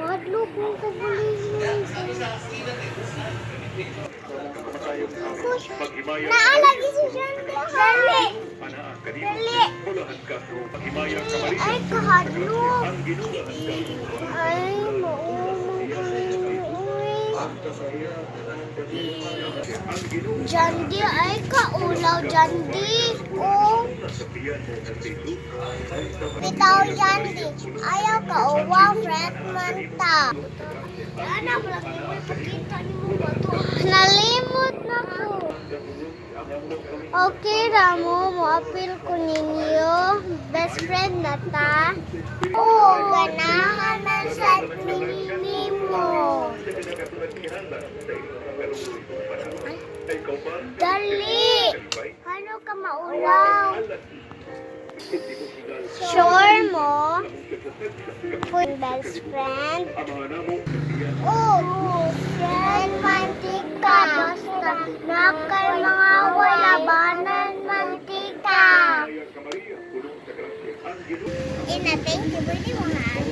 Wadlo kung kabulihin. Naalagi si Shandy. Dali. Dali. Ay, kahadlo. Ay, Jandi ay kaulaw, Jandi. Oh. Bitaw, Jandi. Ayaw kauwa, friend man ta. Anak, lagi mo ipakita ni mo ba to? Nalimot na ko. Okay, Ramo, mo-appeal ko ninyo. Best friend na ta. Oh, ganahan na sa minini mo. Dali! Paano ka maulaw? Sure mo? Kung best friend? Oh, friend, mantika. Basta nakal mga walabanan, mantika. Ina, thank you. Pwede mo ha?